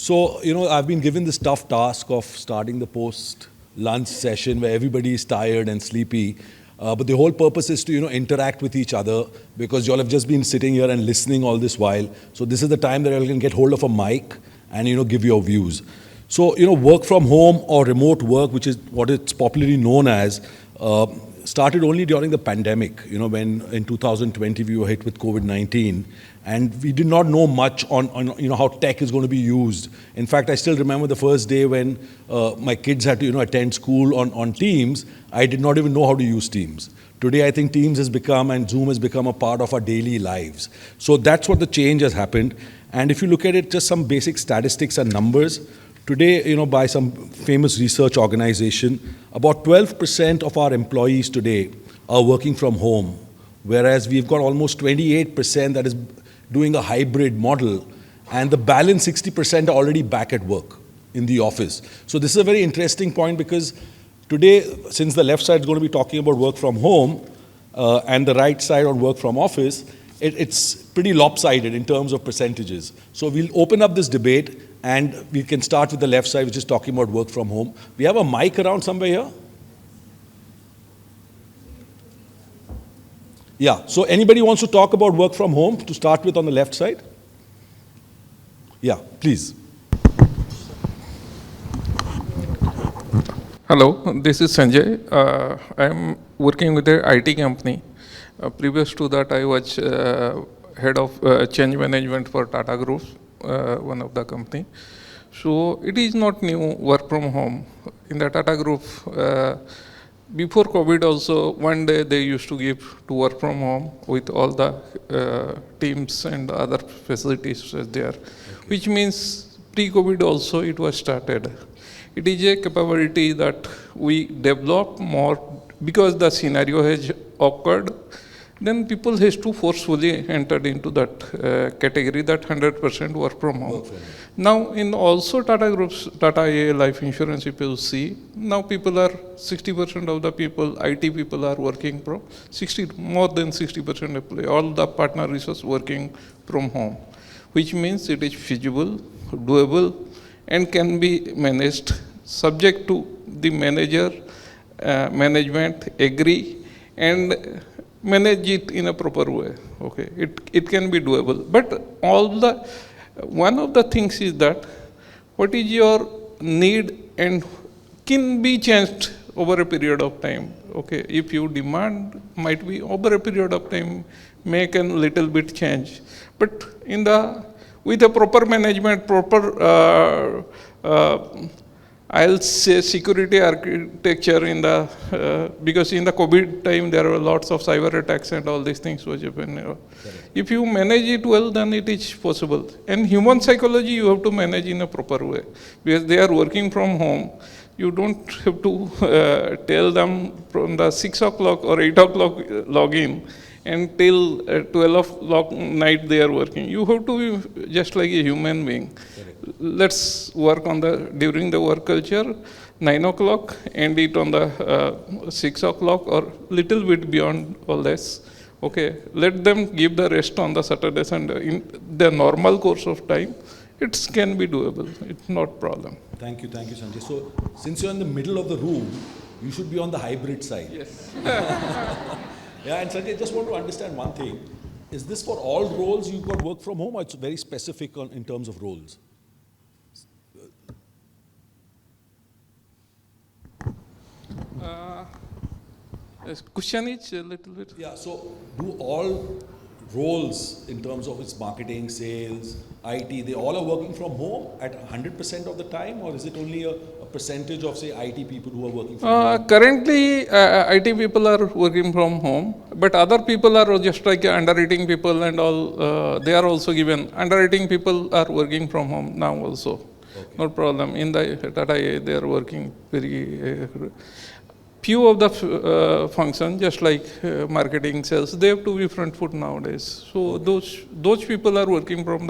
So, I've been given this tough task of starting the post-lunch session where everybody is tired and sleepy. But the whole purpose is to, interact with each other because you all have just been sitting here and listening all this while. So this is the time that you can get hold of a mic and, give your views. So, work from home or remote work, which is what it's popularly known as, started only during the pandemic, when in 2020 we were hit with COVID-19. And we did not know much on how tech is going to be used. In fact, I still remember the first day when my kids had to attend school on Teams. I did not even know how to use Teams. Today, I think Teams has become and Zoom has become a part of our daily lives. So that's what the change has happened. And if you look at it, just some basic statistics and numbers. Today, by some famous research organization, about 12% of our employees today are working from home, whereas we've got almost 28% that is doing a hybrid model, and the balance 60% are already back at work in the office. So this is a very interesting point because today, since the left side is going to be talking about work from home and the right side on work from office, it's pretty lopsided in terms of percentages. So we'll open up this debate and we can start with the left side, which is talking about work from home. We have a mic around somewhere here? Yeah, so anybody wants to talk about work from home to start with on the left side? Yeah, please. Hello, this is Sanjay. I am working with an IT company. Previous to that, I was head of change management for Tata Group, one of the company. So it is not new work from home. In the Tata Group, before COVID also, one day they used to give to work from home with all the teams and other facilities there, which means pre-COVID also it was started. It is a capability that we develop more because the scenario has occurred. Then people has to forcefully enter into that category, that 100% work from home. Now in also Tata Groups, Tata AA Life Insurance, if you see, now people are, 60% of the people, IT people are working from, more than 60% employee, all the partner resource working from home, which means it is feasible, doable, and can be managed subject to the manager, management agree and manage it in a proper way. Okay, it can be doable. But one of the things is that what is your need and can be changed over a period of time. Okay, if you demand might be over a period of time make a little bit change. But with a proper management, proper I'll say security architecture because in the COVID time there were lots of cyber attacks and all these things was happening. If you manage it well, then it is possible. And human psychology you have to manage in a proper way because they are working from home. You don't have to tell them from the 6 o'clock or 8 o'clock login and till 12 o'clock night they are working. You have to be just like a human being. Let's work on during the work culture, 9 o'clock, end it on the 6 o'clock or little bit beyond all this. Okay, let them give the rest on the Saturday, Sunday. In the normal course of time, it can be doable. It's not problem. Thank you, Sanjay. So, since you're in the middle of the room, you should be on the hybrid side. Yes. Yeah, and Sanjay, I just want to understand one thing. Is this for all roles you've got work from home or it's very specific in terms of roles? Question is a little bit. Yeah, so do all roles in terms of its marketing, sales, IT, they all are working from home at 100% of the time, or is it only a percentage of, say, IT people who are working from home? Currently, IT people are working from home, but other people are just like underwriting people and all, they are also given. Underwriting people are working from home now also. Okay. No problem. In the Tata AI, they are working very few of the functions, just like marketing, sales, they have to be front foot nowadays. So those people are working from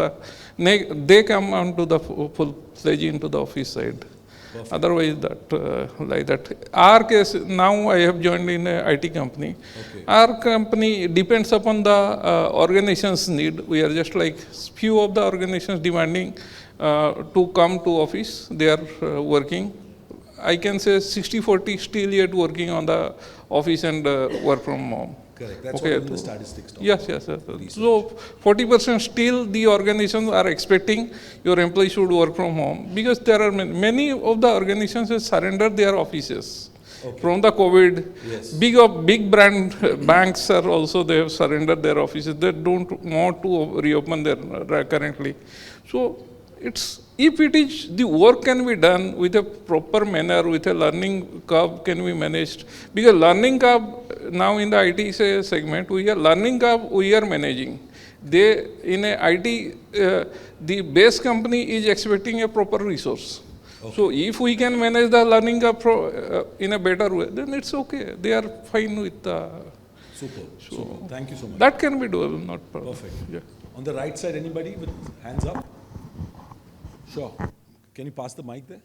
they come onto the full-fledged into the office side. Otherwise, that like that. Our case now, I have joined in a IT company. Okay. Our company depends upon the organization's need. We are just like few of the organizations demanding to come to office. They are working. I can say 60-40 still yet working on the office and work from home. Correct. That's Okay, what the statistics talk yes. So 40% still the organizations are expecting your employees should work from home, because there are many of the organizations have surrendered their offices. Okay. From the COVID. Yes. Big brand banks are also, they have surrendered their offices. They don't want to reopen their currently. So it's, if it is, the work can be done with a proper manner, with a learning curve can be managed. Because learning curve now in the IT segment, we are learning curve, we are managing. They, in a IT, the base company is expecting a proper resource. Okay. So if we can manage the learning curve in a better way, then it's okay. They are fine with the. Super. Thank you so much. That can be doable, not problem. Perfect. Yeah. On the right side, anybody with hands up? Sure. Can you pass the mic there?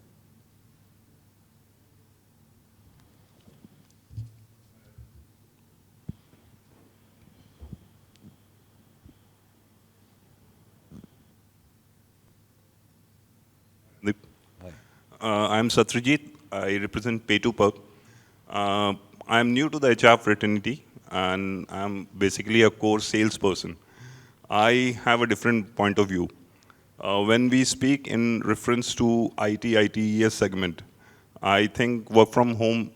I'm Satrajit. I represent Pay2Perk. I'm new to the HR fraternity, and I'm basically a core salesperson. I have a different point of view. When we speak in reference to ITES segment, I think work from home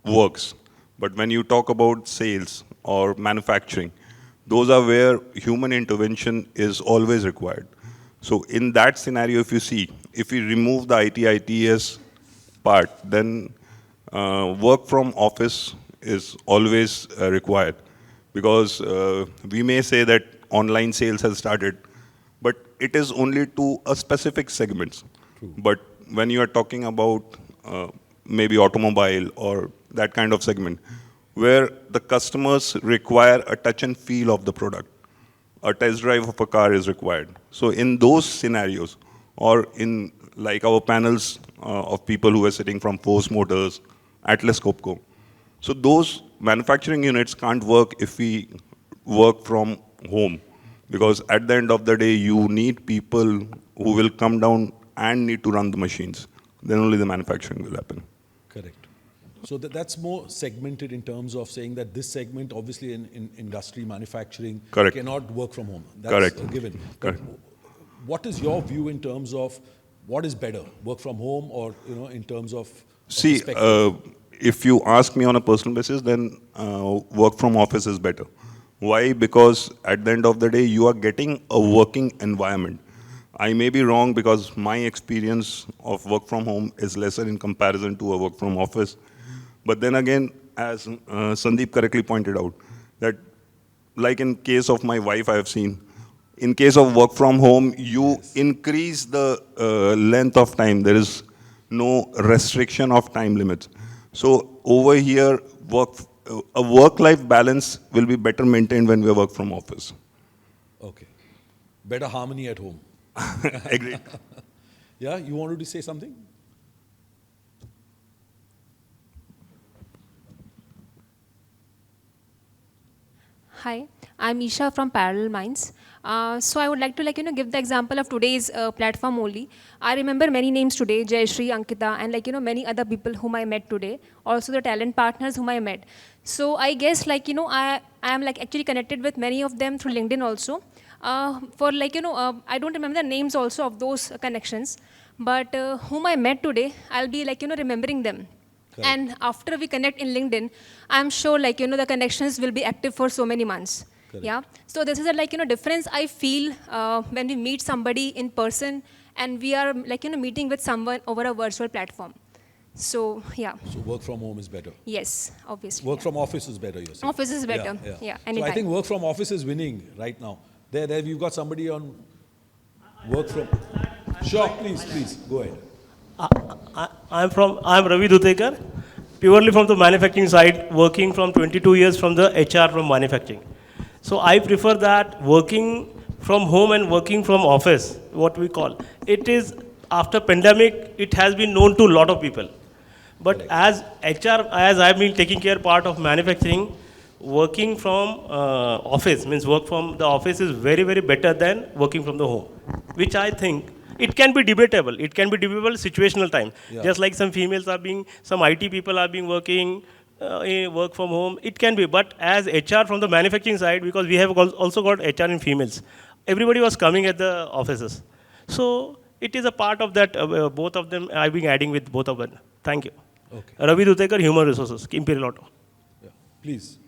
works. But when you talk about sales or manufacturing, those are where human intervention is always required. So in that scenario, if you see, if we remove the ITES part, then work from office is always required. Because we may say that online sales has started, but it is only to a specific segments. True. But when you are talking about maybe automobile or that kind of segment, where the customers require a touch and feel of the product, a test drive of a car is required. So in those scenarios, or in like our panels of people who are sitting from Force Motors, Atlas Copco, so those manufacturing units can't work if we work from home. Because at the end of the day, you need people who will come down and need to run the machines. Then only the manufacturing will happen. Correct. So that's more segmented in terms of saying that this segment, obviously in industry, manufacturing, Correct. cannot work from home. That's Correct. a given. Correct. What is your view in terms of what is better, work from home or in terms of See, perspective? if you ask me on a personal basis, then work from office is better. Why? Because at the end of the day, you are getting a working environment. I may be wrong because my experience of work from home is lesser in comparison to a work from office. But then again, as Sandeep correctly pointed out, that like in case of my wife, I have seen, in case of work from home, you increase the length of time. There is no restriction of time limits. So over here, a work-life balance will be better maintained when we work from office. Okay. Better harmony at home. Agreed. Yeah, you wanted to say something? Hi, I'm Isha from Parallel Minds. So I would like to give the example of today's platform only. I remember many names today, Jayashree, Ankita, and many other people whom I met today. Also the talent partners whom I met. So I guess I am actually connected with many of them through LinkedIn also. I don't remember the names also of those connections, but whom I met today, I'll be remembering them. Correct. And after we connect in LinkedIn, I'm sure the connections will be active for so many months. Correct. Yeah. So this is a difference I feel when we meet somebody in person and we are meeting with someone over a virtual platform. So yeah. So work from home is better. Yes, obviously. Work from office is better, you're saying. Office is better. Yeah. So I think work from office is winning right now. There we've got somebody on work from. Sure, please go ahead. I'm Ravi Dhutekar, purely from the manufacturing side, working from 22 years from the HR from manufacturing. So I prefer that working from home and working from office, what we call. It is after pandemic, it has been known to a lot of people. But as HR, as I've been taking care part of manufacturing, working from office, means work from the office is very, very better than working from the home, which I think it can be debatable. It can be debatable situational time. Yeah. Just like some females are being, some IT people are being working, work from home, it can be. But as HR from the manufacturing side, because we have also got HR in females, everybody was coming at the offices. So it is a part of that, both of them, I've been adding with both of them. Thank you. Okay. Ravi Dutekar, Human Resources, Imperial Auto. Yeah. Please.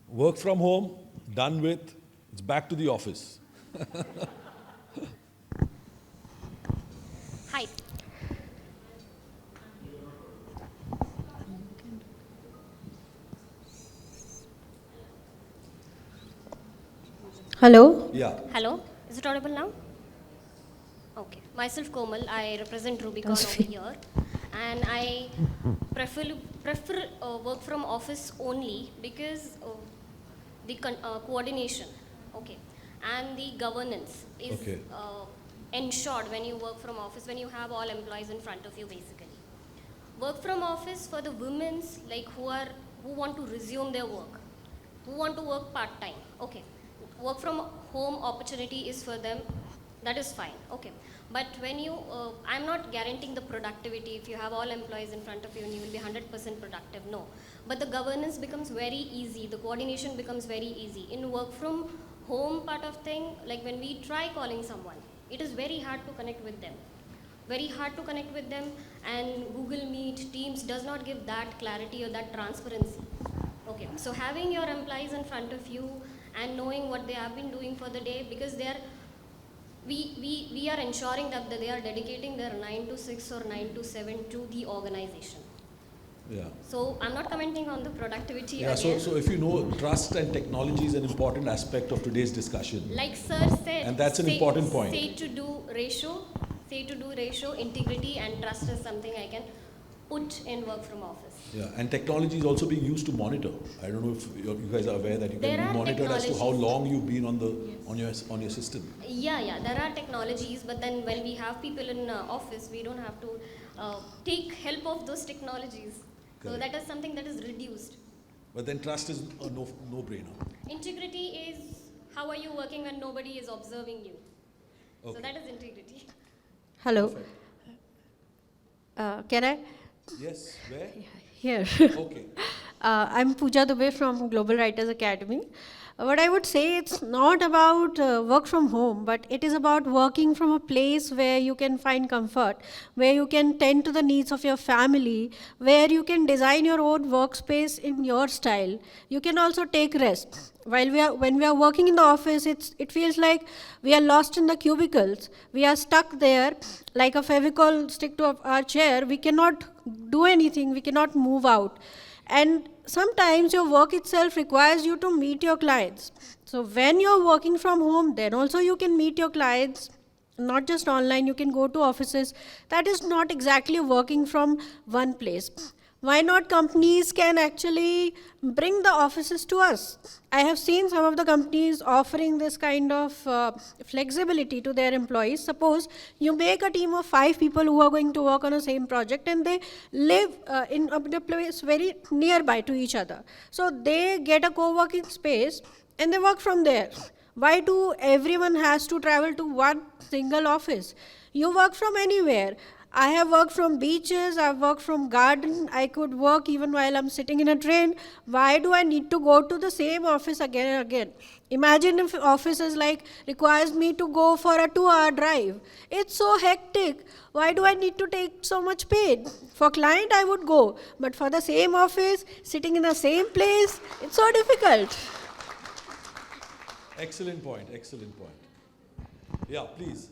Work from home, done with, it's back to the office. Hi. Hello. Yeah. Hello. Is it audible now? Okay. Myself Komal. I represent Rubicon over here, and I prefer work from office only because the coordination, okay, and the governance is Okay. ensured when you work from office, when you have all employees in front of you, basically. Work from office for the women's, like who want to resume their work, who want to work part-time, okay. Work from home opportunity is for them, that is fine, okay. But when you, I'm not guaranteeing the productivity. If you have all employees in front of you and you will be 100% productive, no. But the governance becomes very easy, the coordination becomes very easy. In work from home part of thing, like when we try calling someone, it is very hard to connect with them. Very hard to connect with them, and Google Meet, Teams does not give that clarity or that transparency. Okay, so having your employees in front of you and knowing what they have been doing for the day, because they are, we are ensuring that they are dedicating their 9 to 6 or 9 to 7 to the organization. Yeah. So I'm not commenting on the productivity Yeah, again. so if you know, trust and technology is an important aspect of today's discussion. Like sir said, And that's an important point. Say to do ratio, integrity and trust is something I can put in work from office. Yeah, and technology is also being used to monitor. I don't know if you guys are aware that you There can are be monitored as to how technologies. long you've been on your system. Yeah, there are technologies, but then when we have people in office, we don't have to take help of those technologies. So Correct. that is something that is reduced. But then trust is a no-brainer. Integrity is how are you working when nobody is observing you. Okay. So that is integrity. Hello. Perfect. Can I? Yes, where? Here. Okay. I'm Pooja Dubey from Global Writers Academy. What I would say, it's not about work from home, but it is about working from a place where you can find comfort, where you can tend to the needs of your family, where you can design your own workspace in your style. You can also take rest. When we are working in the office, it feels like we are lost in the cubicles. We are stuck there like a Fevicol stick to our chair. We cannot do anything. We cannot move out. And sometimes your work itself requires you to meet your clients. So when you're working from home, then also you can meet your clients, not just online, you can go to offices. That is not exactly working from one place. Why not companies can actually bring the offices to us? I have seen some of the companies offering this kind of flexibility to their employees. Suppose you make a team of 5 people who are going to work on the same project and they live in a place very nearby to each other. So they get a co-working space and they work from there. Why do everyone has to travel to one single office? You work from anywhere. I have worked from beaches, I've worked from garden, I could work even while I'm sitting in a train. Why do I need to go to the same office again and again? Imagine if office is like requires me to go for a 2-hour drive. It's so hectic. Why do I need to take so much pain? For client I would go, but for the same office, sitting in the same place, it's so difficult. Excellent point, excellent point. Yeah, please.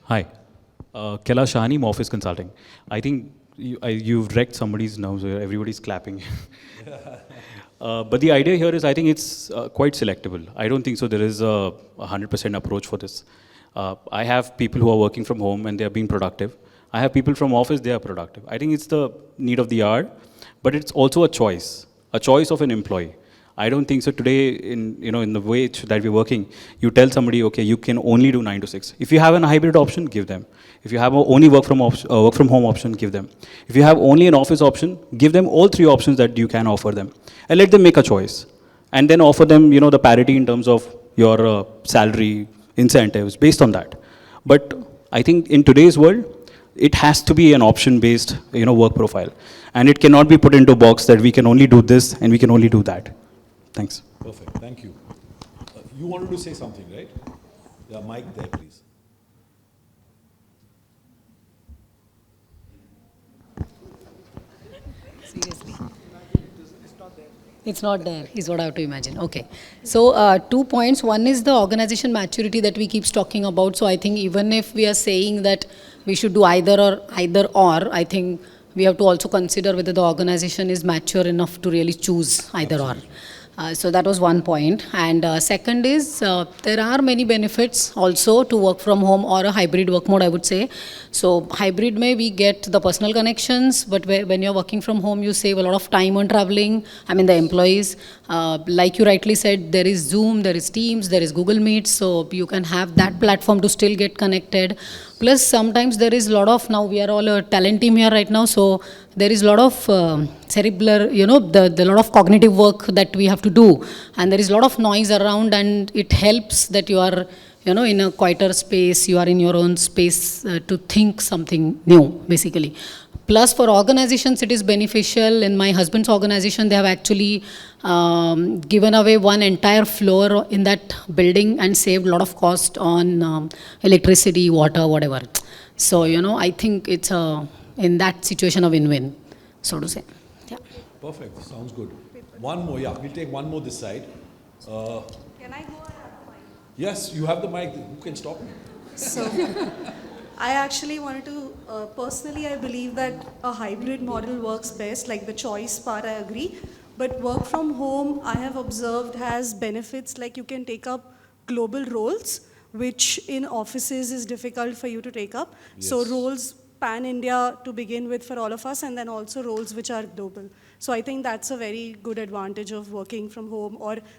Hi, Kailash Shahani, Office Consulting. I think you've wrecked somebody's nerves where everybody's clapping. But the idea here is, I think it's quite selectable. I don't think so there is a 100% approach for this. I have people who are working from home and they are being productive. I have people from office, they are productive. I think it's the need of the hour, but it's also a choice. a choice of an employee. I don't think so today in the way that we're working, you tell somebody, okay, you can only do 9 to 6. If you have a hybrid option, give them. If you have only work from home option, give them. If you have only an office option, give them all 3 options that you can offer them. And let them make a choice. And then offer them, the parity in terms of your salary, incentives, based on that. But I think in today's world, it has to be an option-based, work profile. And it cannot be put into a box that we can only do this and we can only do that. Thanks. Perfect, thank you. You wanted to say something, right? Yeah, mic there, please. Seriously. It's not there, is what I have to imagine. Okay. So 2 points. One is the organization maturity that we keep talking about. So I think even if we are saying that we should do either or, I think we have to also consider whether the organization is mature enough to really choose either or. So that was one point. And second is, there are many benefits also to work from home or a hybrid work mode, I would say. So hybrid we get the personal connections, but when you're working from home, you save a lot of time on traveling. I mean, the employees, like you rightly said, there is Zoom, there is Teams, there is Google Meet, so you can have that platform to still get connected. Plus, sometimes there is a lot of, now we are all a talent team here right now, so there is a lot of cerebral, the lot of cognitive work that we have to do. And there is a lot of noise around, and it helps that you are, in a quieter space, you are in your own space to think something new, basically. Plus, for organizations, it is beneficial. In my husband's organization, they have actually given away one entire floor in that building and saved a lot of cost on electricity, water, whatever. So, I think it's in that situation a win-win, so to say. Yeah. Perfect, sounds good. One more, yeah, we'll take one more this side. Can I go or have the mic? Yes, you have the mic. Who can stop me? So, I actually wanted to, personally I believe that a hybrid model works best, like the choice part I agree, but work from home I have observed has benefits, like you can take up global roles, which in offices is difficult for you to take up. Yes. So roles pan-India to begin with for all of us, and then also roles which are global. So I think that's a very good advantage of working from home.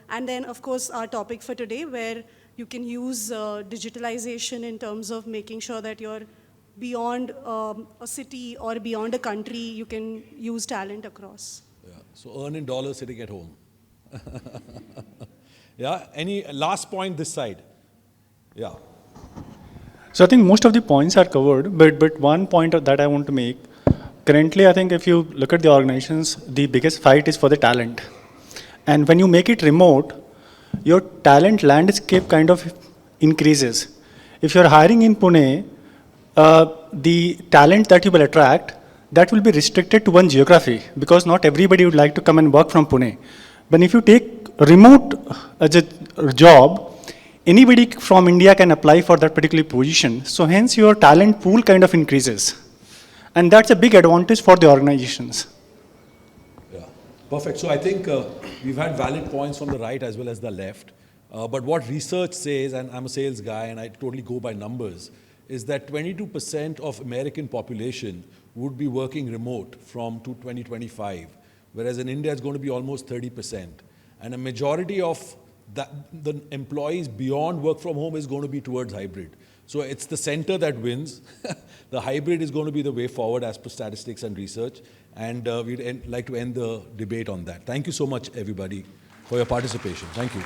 And then of course our topic for today, where you can use digitalization in terms of making sure that you're beyond a city or beyond a country, you can use talent across. Yeah. So earn in dollars sitting at home. Yeah, any last point this side? Yeah. So I think most of the points are covered, but one point that I want to make, currently I think if you look at the organizations, the biggest fight is for the talent. And when you make it remote, your talent landscape kind of increases. If you're hiring in Pune, the talent that you will attract, that will be restricted to one geography, because not everybody would like to come and work from Pune. But if you take remote as a job, anybody from India can apply for that particular position. So hence your talent pool kind of increases. And that's a big advantage for the organizations. Yeah, perfect. So I think we've had valid points from the right as well as the left. But what research says, and I'm a sales guy and I totally go by numbers, is that 22% of American population would be working remote from 2025, whereas in India it's going to be almost 30%. And a majority of the employees beyond work from home is going to be towards hybrid. So it's the center that wins. The hybrid is going to be the way forward as per statistics and research. And we'd like to end the debate on that. Thank you so much, everybody, for your participation. Thank you.